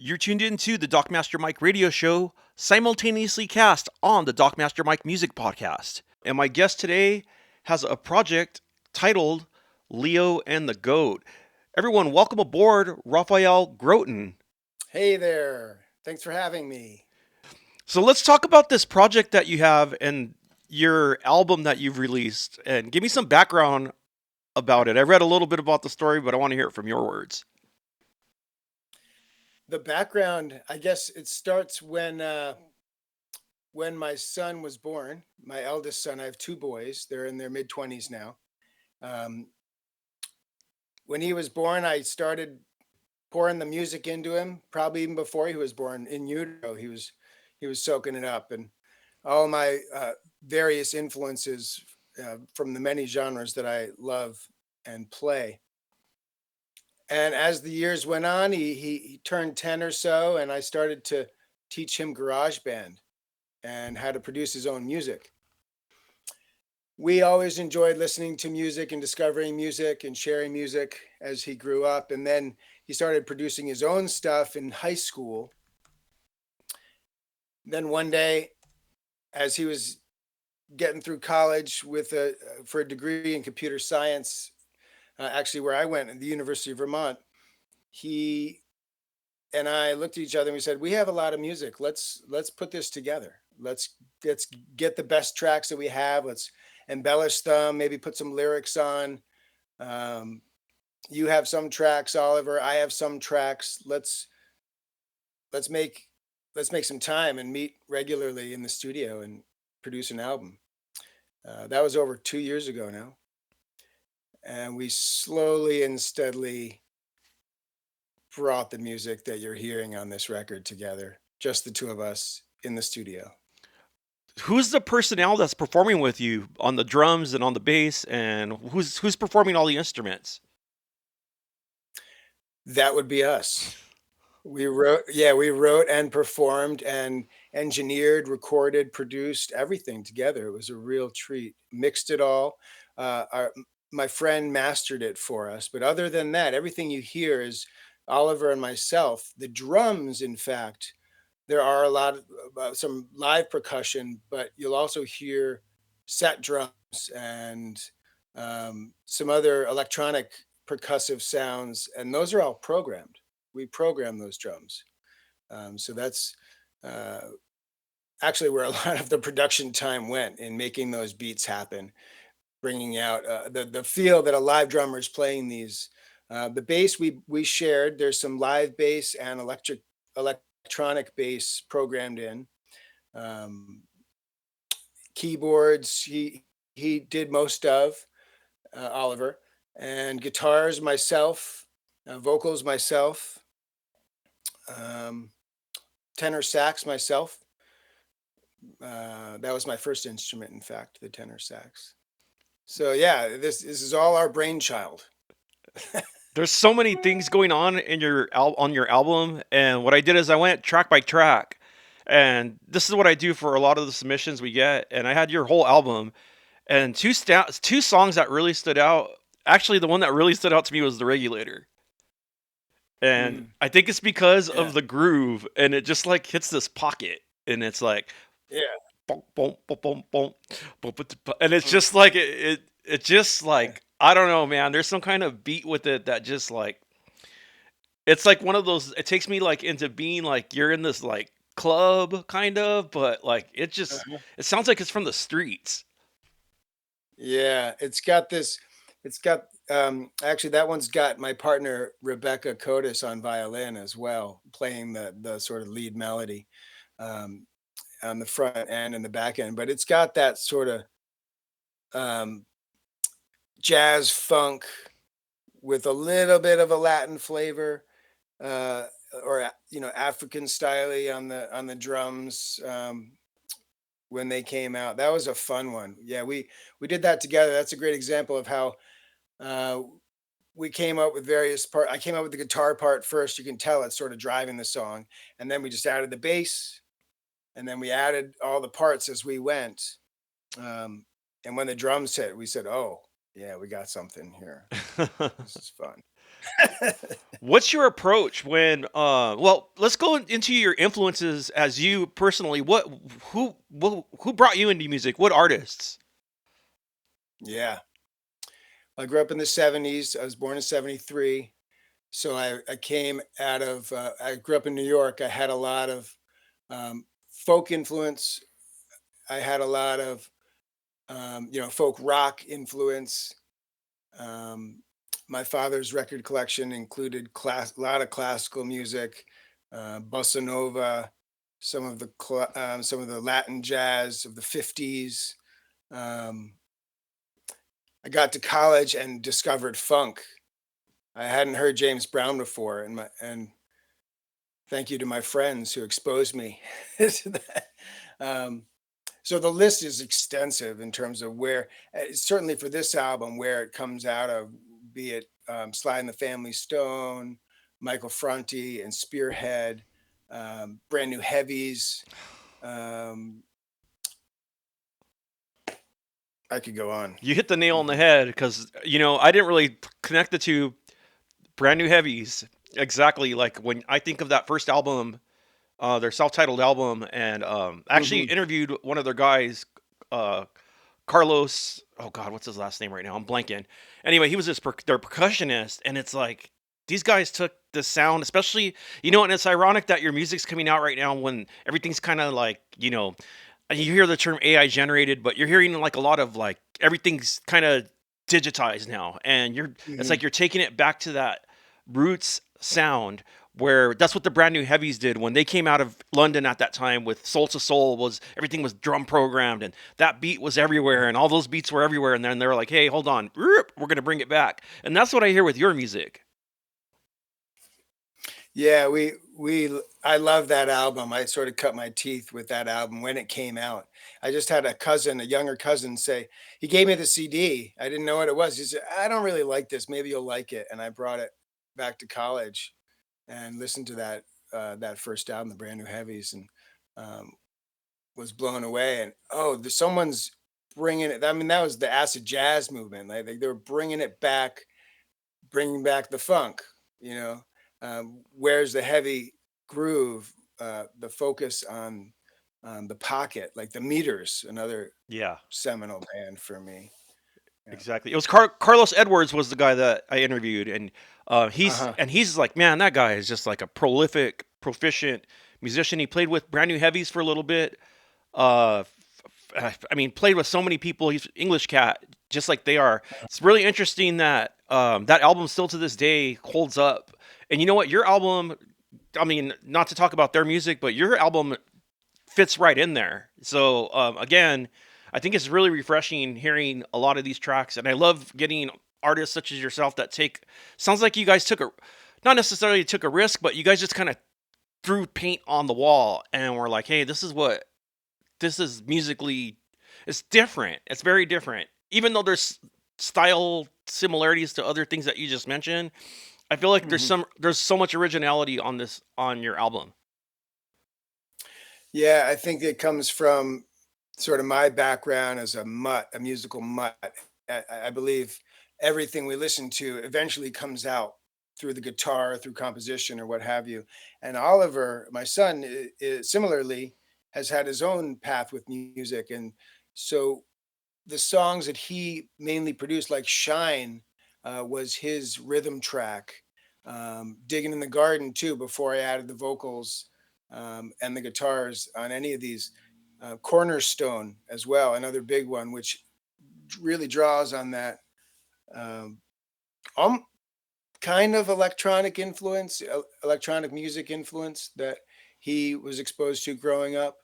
You're tuned into the Dockmaster Mike radio show, simultaneously cast on the Dockmaster Mike Music Podcast. And my guest today has a project titled Leo and the Goat. Everyone, welcome aboard Raphael Groten. Hey there. Thanks for having me. So let's talk about this project that you have and your album that you've released and give me some background about it. I read a little bit about the story, but I want to hear it from your words. The background, I guess it starts when my son was born, my eldest son. I have two boys. They're in their mid 20s now. Um, when he was born, I started pouring the music into him, probably even before he was born in utero. He was soaking it up, and all my various influences from the many genres that I love and play. And as the years went on, he turned 10 or so, and I started to teach him GarageBand and how to produce his own music. We always enjoyed listening to music and discovering music and sharing music as he grew up. And then he started producing his own stuff in high school. Then one day, as he was getting through college with for a degree in computer science, actually where I went at the University of Vermont, he and I looked at each other and we said, "We have a lot of music. Let's put this together. Let's get the best tracks that we have. Let's embellish them. Maybe put some lyrics on. Um, you have some tracks, Oliver. I have some tracks. Let's make let's make some time and meet regularly in the studio and produce an album." That was over 2 years ago now, and we slowly and steadily brought the music that you're hearing on this record together, just the two of us in the studio. Who's the personnel that's performing with you on the drums and on the bass, and who's performing all the instruments? That would be us. We wrote and performed and engineered, recorded, produced everything together. It was a real treat. Mixed it all. My friend mastered it for us. But other than that, everything you hear is Oliver and myself. The drums, in fact, there are a lot of some live percussion, but you'll also hear set drums and some other electronic percussive sounds, and those are all programmed. We program those drums. So that's uh, actually where a lot of the production time went in making those beats happen, bringing out the feel that a live drummer is playing these. The bass we shared. There's some live bass and electronic bass programmed in. Um, Keyboards he did most of, Oliver, and guitars myself, vocals myself, um, tenor sax myself. That was my first instrument, in fact, the tenor sax. So yeah, this is all our brainchild. There's so many things going on in on your album, and what I did is I went track by track, and this is what I do for a lot of the submissions we get. And I had your whole album, and two songs that really stood out. Actually, the one that really stood out to me was the Regulator, and Mm, I think it's because yeah, of the groove, and it just like hits this pocket, and it's like yeah, boom, boom, boom, boom, boom, boom, and it's mm, just like it just yeah. like I don't know, man. There's some kind of beat with it that just like it's like one of those. It takes me like into being like you're in this like club kind of, but like Uh-huh. it sounds like it's from the streets. Yeah, it's got actually that one's got my partner Rebecca Cotis on violin as well, playing the sort of lead melody um, on the front end and the back end. But it's got that sort of um, jazz funk with a little bit of a Latin flavor, uh, or African style on the drums. When they came out, that was a fun one. Yeah, we did that together. That's a great example of how uh, we came up with various part. I came up with the guitar part first. You can tell it's sort of driving the song, and then we just added the bass, and then we added all the parts as we went. And when the drums hit, we said, "Oh, yeah, we got something here. This is fun." What's your approach when well, let's go into your influences as you personally. Who brought you into music? What artists? Yeah. I grew up in the 70s. I was born in 73. So I came out of, I grew up in New York. I had a lot of folk influence. I had a lot of, folk rock influence. Um, my father's record collection included a lot of classical music, bossa nova, some of the Latin jazz of the 50s. Um, I got to college and discovered funk. I hadn't heard James Brown before, and thank you to my friends who exposed me to that. Um, so the list is extensive in terms of where, certainly for this album, where it comes out of, be it Sly and the Family Stone, Michael Franti, and Spearhead, brand new heavies. Um, I could go on. You hit the nail on the Mhm. head because I didn't really connect the two. Brand new heavies, exactly. Like when I think of that first album, their self-titled album, and I actually Mhm. interviewed one of their guys, uh, Carlos. Oh God, what's his last name right now? I'm blanking. Anyway, he was their percussionist, and it's like these guys took the sound, especially and it's ironic that your music's coming out right now when everything's kind of like you hear the term AI generated, but you're hearing like a lot of like everything's kind of digitized now, and it's like Mhm. you're taking it back to that roots sound where that's what the brand new heavies did when they came out of London at that time with Soul to Soul. Was everything was drum programmed, and that beat was everywhere, and all those beats were everywhere, and then they were like, hey, hold on, we're going to bring it back. And that's what I hear with your music. Yeah, I love that album. I sort of cut my teeth with that album when it came out. I just had a cousin, a younger cousin, say he gave me the CD. I didn't know what it was. He said, "I don't really like this. Maybe you'll like it." And I brought it back to college and listened to that first album, the Brand New Heavies, and um, was blown away. And oh, someone's bringing it. I mean, that was the acid jazz movement. Like they were bringing it back, bringing back the funk. You know, where's the heavy groove? The focus on the pocket, like the Meters, another Yeah, seminal band for me. Yeah. exactly. It was Carlos Edwards was the guy that I interviewed, and Uh huh. he's like, man, that guy is just like a prolific, proficient musician. He played with brand new heavies for a little bit. I mean, played with so many people. He's English cat, just like they are. It's really interesting that that album still to this day holds up. And you know what? Your album, I mean, not to talk about their music, but your album fits right in there. So again, I think it's really refreshing hearing a lot of these tracks, and I love getting artists such as yourself that take. Sounds like you guys took a, not necessarily took a risk, but you guys just kind of threw paint on the wall and were like, hey, this is musically, it's different. It's very different. Even though there's style similarities to other things that you just mentioned, I feel like Hmm. there's so much originality on your album. Yeah, I think it comes from sort of my background as a mutt, a musical mutt. I believe everything we listen to eventually comes out through the guitar, through composition, or what have you. And Oliver, my son, similarly has had his own path with music, and so the songs that he mainly produced, like "Shine," was his rhythm track. "Digging in the Garden" too, before I added the vocals and the guitars on any of these. "Cornerstone" as well, another big one, which really draws on that um, um, kind of electronic music influence that he was exposed to growing up.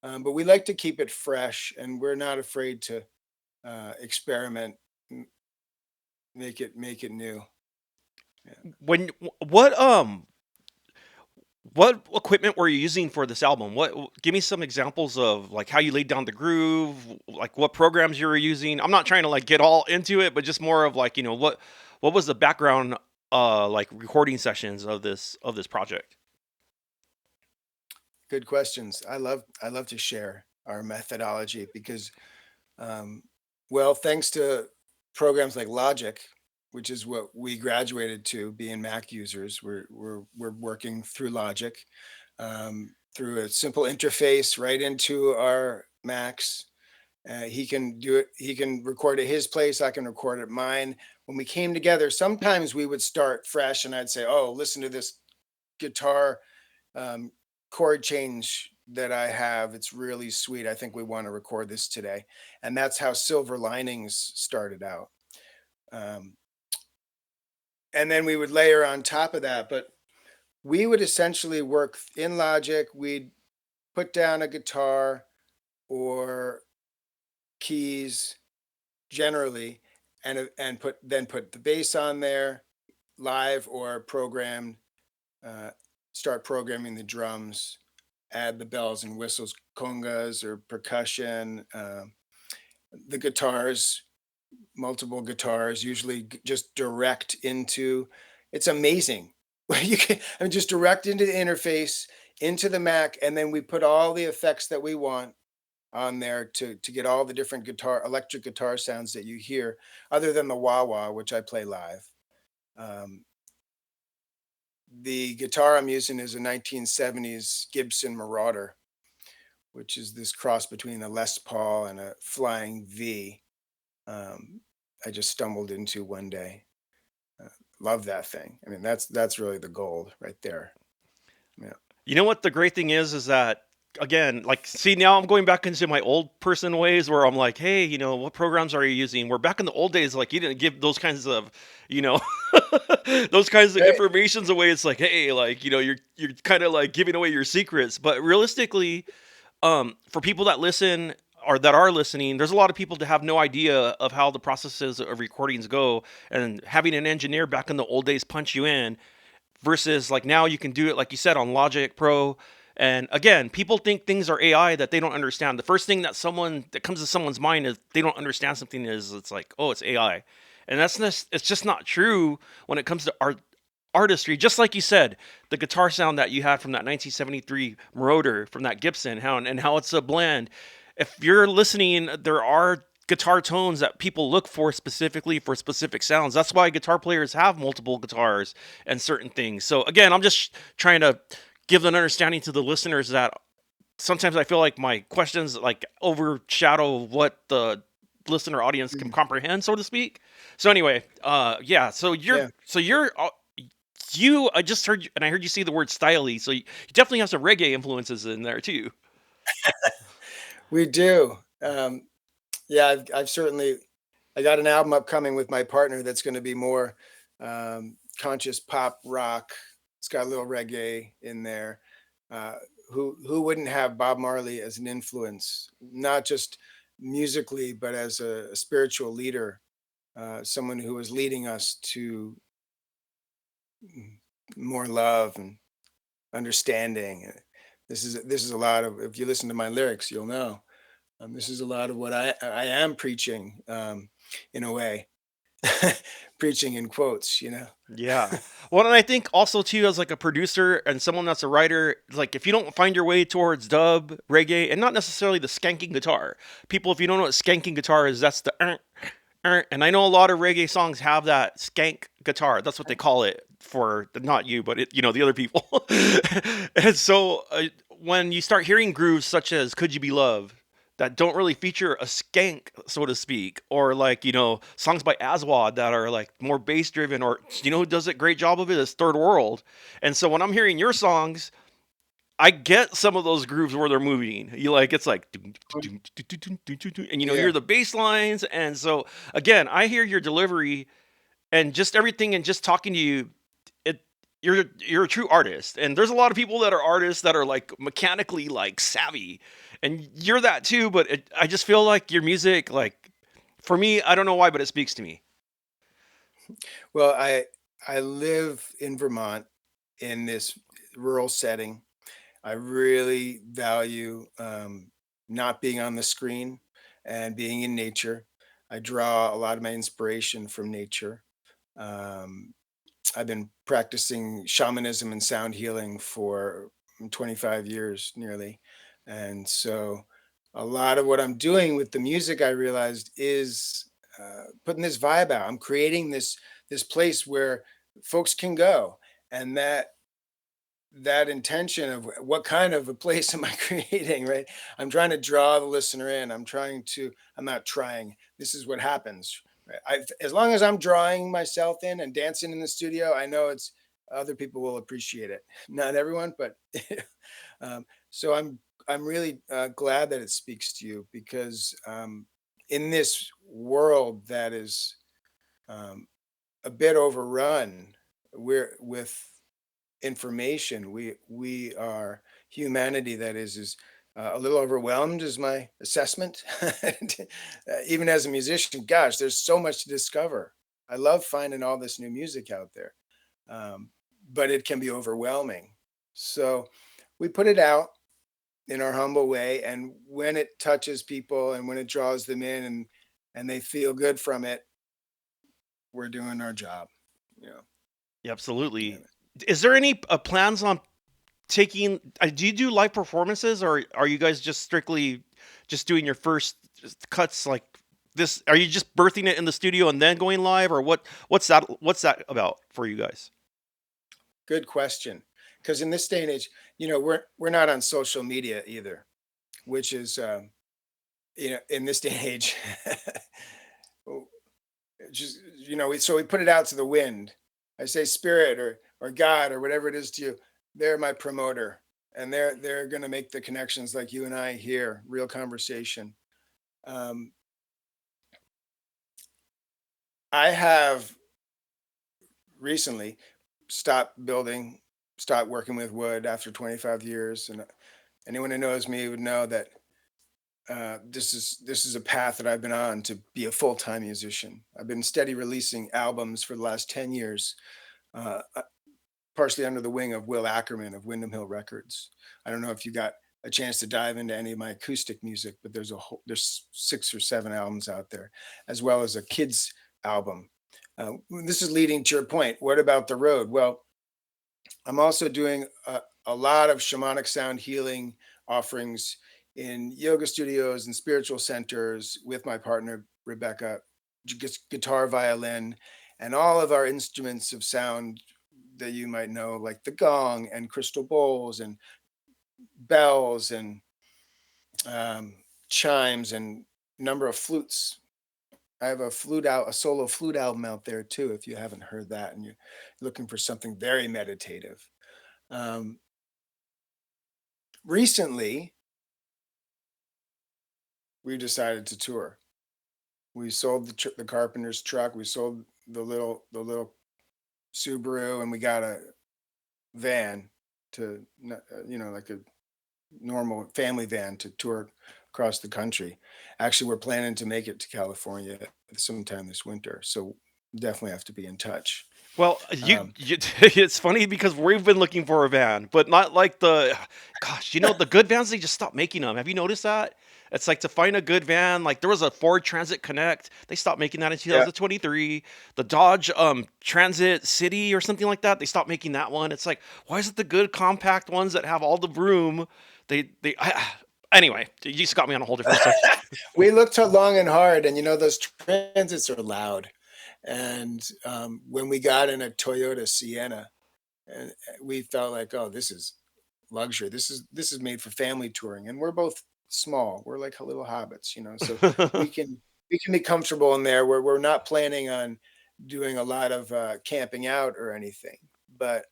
But we like to keep it fresh, and we're not afraid to experiment, m- make it new. Yeah. When what equipment were you using for this album? Give me some examples of like how you laid down the groove, like what programs you were using. I'm not trying to like get all into it, but just more of like, what was the background like recording sessions of this project? Good questions. I love to share our methodology because, um, well, thanks to programs like Logic. which is what we graduated to, being Mac users. We're working through Logic, through a simple interface right into our Macs. He can do it. He can record at his place. I can record at mine. When we came together, sometimes we would start fresh, and I'd say, "Oh, listen to this guitar um, chord change that I have. It's really sweet. I think we want to record this today." And that's how Silver Linings started out. Um, and then we would layer on top of that. But we would essentially work in Logic. We'd put down a guitar or keys generally, and put the bass on there live or programmed. Uh, Start programming the drums, add the bells and whistles, congas or percussion, the guitars, multiple guitars, usually just direct into. It's amazing. You can, I mean, just direct into the interface, into the Mac, and then we put all the effects that we want on there to get all the different electric guitar sounds that you hear, other than the wah wah, which I play live. Um, the guitar I'm using is a 1970s Gibson Marauder, which is this cross between a Les Paul and a Flying V. Um, I just stumbled into one day. Uh, Love that thing. I mean, that's really the gold right there. Yeah. You know what the great thing is that again, like, see, now I'm going back into my old person ways where I'm like, hey, what programs are you using? Where back in the old days, like, you didn't give those kinds of, you know, those kinds of Hey, informations away. It's like, hey, like, you're kind of like giving away your secrets. But realistically, for people that listen or that are listening, there's a lot of people that have no idea of how the processes of recordings go, and having an engineer back in the old days punch you in versus like now you can do it like you said on Logic Pro. And again, people think things are AI that they don't understand. The first thing that comes to someone's mind is they don't understand something is it's like, oh, it's AI. And it's just not true when it comes to artistry. Just like you said, the guitar sound that you had from that 1973 Marauder from that Gibson, how it's a blend. If you're listening, there are guitar tones that people look for specifically for specific sounds. That's why guitar players have multiple guitars and certain things. So again, I'm just trying to give an understanding to the listeners that sometimes I feel like my questions like overshadow what the listener audience can mm, comprehend, so to speak. So anyway, yeah. yeah, You. I just heard, and I heard you say the word styly. So you definitely have some reggae influences in there too. we do. Yeah, I've certainly. I got an album upcoming with my partner that's going to be more conscious pop rock. It's got a little reggae in there. Uh, who wouldn't have Bob Marley as an influence, not just musically, but as a spiritual leader, someone who was leading us to more love and understanding. This is a lot of. If you listen to my lyrics, you'll know. This is a lot of what I am preaching, in a way, preaching in quotes. Yeah. Well, and I think also too, as like a producer and someone that's a writer, like if you don't find your way towards dub, reggae, and not necessarily the skanking guitar, people, if you don't know what skanking guitar is, that's the and I know a lot of reggae songs have that skank guitar. That's what they call it for not you, but the other people. And so when you start hearing grooves such as "Could You Be Loved," that don't really feature a skank, so to speak, or like songs by Aswad that are like more bass driven, or who does a great job of it is Third World. And so when I'm hearing your songs, I get some of those grooves where they're moving. You like it's like and you Yeah. hear the bass lines, and so again, I hear your delivery and just everything, and just talking to you, it you're a true artist. And there's a lot of people that are artists that are like mechanically like savvy, and you're that too. But I just feel like your music, like for me, I don't know why, but it speaks to me. Well, I live in Vermont in this rural setting. I really value not being on the screen and being in nature. I draw a lot of my inspiration from nature. Um, I've been practicing shamanism and sound healing for 25 years nearly. And so a lot of what I'm doing with the music I realized is putting this vibe out. I'm creating this place where folks can go, and that intention of what kind of a place am I creating, right? I'm trying to draw the listener in. I'm not trying. This is what happens. Right? As long as I'm drawing myself in and dancing in the studio, I know it's other people will appreciate it. Not everyone, but so I'm really glad that it speaks to you because in this world that is um, a bit overrun, we're with information. We are humanity that is a little overwhelmed, is my assessment. Even as a musician, gosh, there's so much to discover. I love finding all this new music out there, um, but it can be overwhelming. So we put it out in our humble way, and when it touches people and when it draws them in and they feel good from it, we're doing our job. You know. Yeah, Yeah. absolutely. Is there any plans on taking? Do you do live performances, or are you guys just strictly just doing your first cuts like this? Are you just birthing it in the studio and then going live, or what? What's that about for you guys? Good question. Because in this day and age, we're not on social media either, which is in this day and age, oh, just so we put it out to the wind. I say spirit or God or whatever it is to you. They're my promoter, and they're going to make the connections like you and I here, real conversation. Um, I have recently stopped working with wood after 25 years, and anyone who knows me would know that this is a path that I've been on to be a full time musician. I've been steady releasing albums for the last 10 years, uh, uh, partially under the wing of Will Ackerman of Windham Hill Records. I don't know if you got a chance to dive into any of my acoustic music, but there's 6 or 7 albums out there, as well as a kids album. This is leading to your point. What about the road? Well, I'm also doing a lot of shamanic sound healing offerings in yoga studios and spiritual centers with my partner, Rebecca, guitar, violin, and all of our instruments of sound that you might know, like the gong and crystal bowls and bells and um, chimes and number of flutes. I have a solo flute album out there too, if you haven't heard that and you're looking for something very meditative. Um, Recently, we decided to tour. We sold the carpenter's truck. We sold the little Subaru, and we got a van like a normal family van to tour across the country. Actually, we're planning to make it to California sometime this winter, so definitely have to be in touch. Well, Um, it's funny because we've been looking for a van, but not like gosh, the good vans, they just stopped making them. Have you noticed that? It's like to find a good van, like there was a Ford Transit Connect. They stopped making that in yeah, 2023. The Dodge Transit City or something like that, they stopped making that one. It's like, why is it the good compact ones that have all the room? Anyway, you just got me on a whole different subject. we looked long and hard, and those transits are loud. And when we got in a Toyota Sienna, and we felt like, oh, this is luxury. This is made for family touring, and we're both small. We're like little hobbits, so we can we can be comfortable in there. Where we're not planning on doing a lot of camping out or anything, but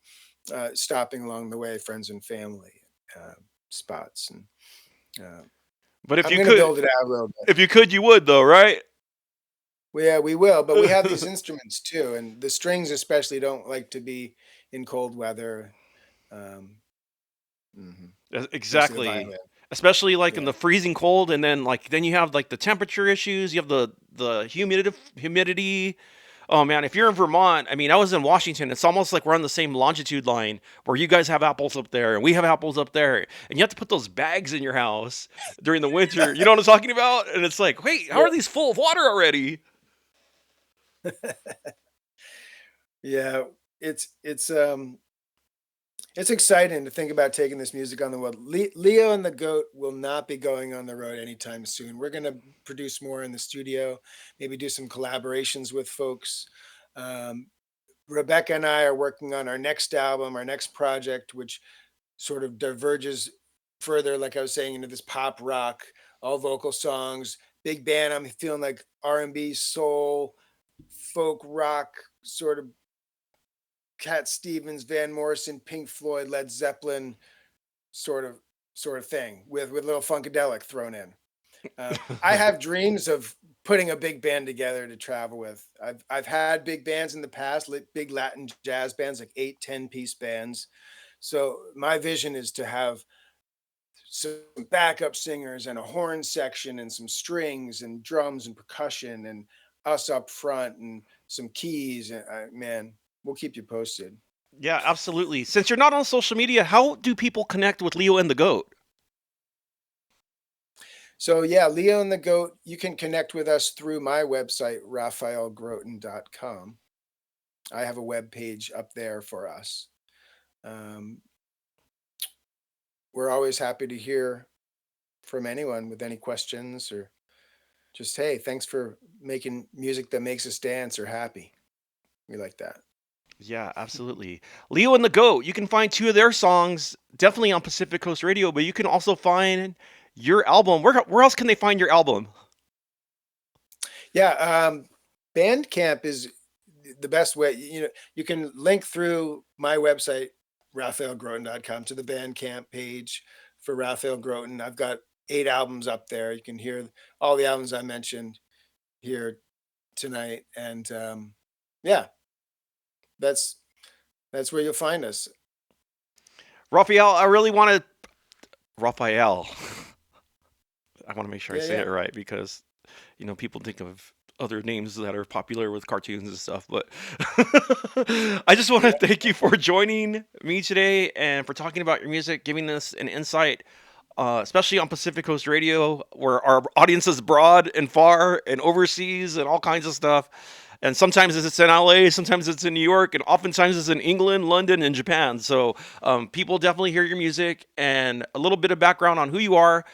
stopping along the way, friends and family uh, spots. And uh, But I'm going to build it out a little bit. if you could, you would though, right? Well, yeah, we will, but we have these instruments too, and the strings especially don't like to be in cold weather. Um, mhm. Especially the Exactly. violin. Especially like in Yeah. the freezing cold, and then you have like the temperature issues. You have the humidity. Oh man, if you're in Vermont, I mean, I was in Washington. It's almost like we're on the same longitude line where you guys have apples up there and we have apples up there, and you have to put those bags in your house during the winter. You know what I'm talking about? And it's like, wait, how Yeah. are these full of water already? Yeah. It's exciting to think about taking this music on the road. Leo and the Goat will not be going on the road anytime soon. We're going to produce more in the studio, maybe do some collaborations with folks. Um, Rebecca and I are working on our next album, our next project, which sort of diverges further, like I was saying, into this pop rock, all vocal songs, big band. I'm feeling like R&B, soul, folk rock, sort of Cat Stevens, Van Morrison, Pink Floyd, Led Zeppelin, sort of sort of thing with a little funkadelic thrown in. I have dreams of putting a big band together to travel with. I've had big bands in the past, big Latin jazz bands, like 8, 10 piece bands. So my vision is to have some backup singers and a horn section and some strings and drums and percussion and us up front and some keys. And man, we'll keep you posted. Yeah, absolutely. Since you're not on social media, how do people connect with Leo and the Goat? So yeah, Leo and the Goat, you can connect with us through my website, raphaelgroten.com. I have a web page up there for us. Um, we're always happy to hear from anyone with any questions or just, hey, thanks for making music that makes us dance or happy. We like that. Yeah, absolutely. Leo and the Goat, you can find two of their songs definitely on Pacific Coast Radio, but you can also find your album. Where else can they find your album? Yeah, Bandcamp is the best way. You know, you can link through my website, raphaelgroten.com, to the Bandcamp page for Raphael Groten. I've got 8 albums up there. You can hear all the albums I mentioned here tonight, and yeah, that's that's where you'll find us. Raphael, I really want to Raphael. I want to make sure I Yeah, say yeah. it right because people think of other names that are popular with cartoons and stuff, but I just want to Yeah. thank you for joining me today and for talking about your music, giving us an insight, especially on Pacific Coast Radio, where our audience is broad and far and overseas and all kinds of stuff. And sometimes it's in LA, sometimes it's in New York, and oftentimes it's in England, London, and Japan. So people definitely hear your music and a little bit of background on who you are,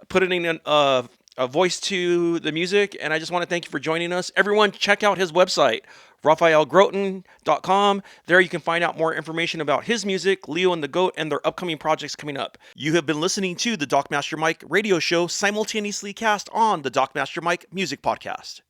putting in a voice to the music. And I just want to thank you for joining us. Everyone, check out his website, raphaelgroten.com. There you can find out more information about his music, Leo and the Goat, and their upcoming projects coming up. You have been listening to the Dockmaster Mike radio show, simultaneously cast on the Dockmaster Mike Music Podcast.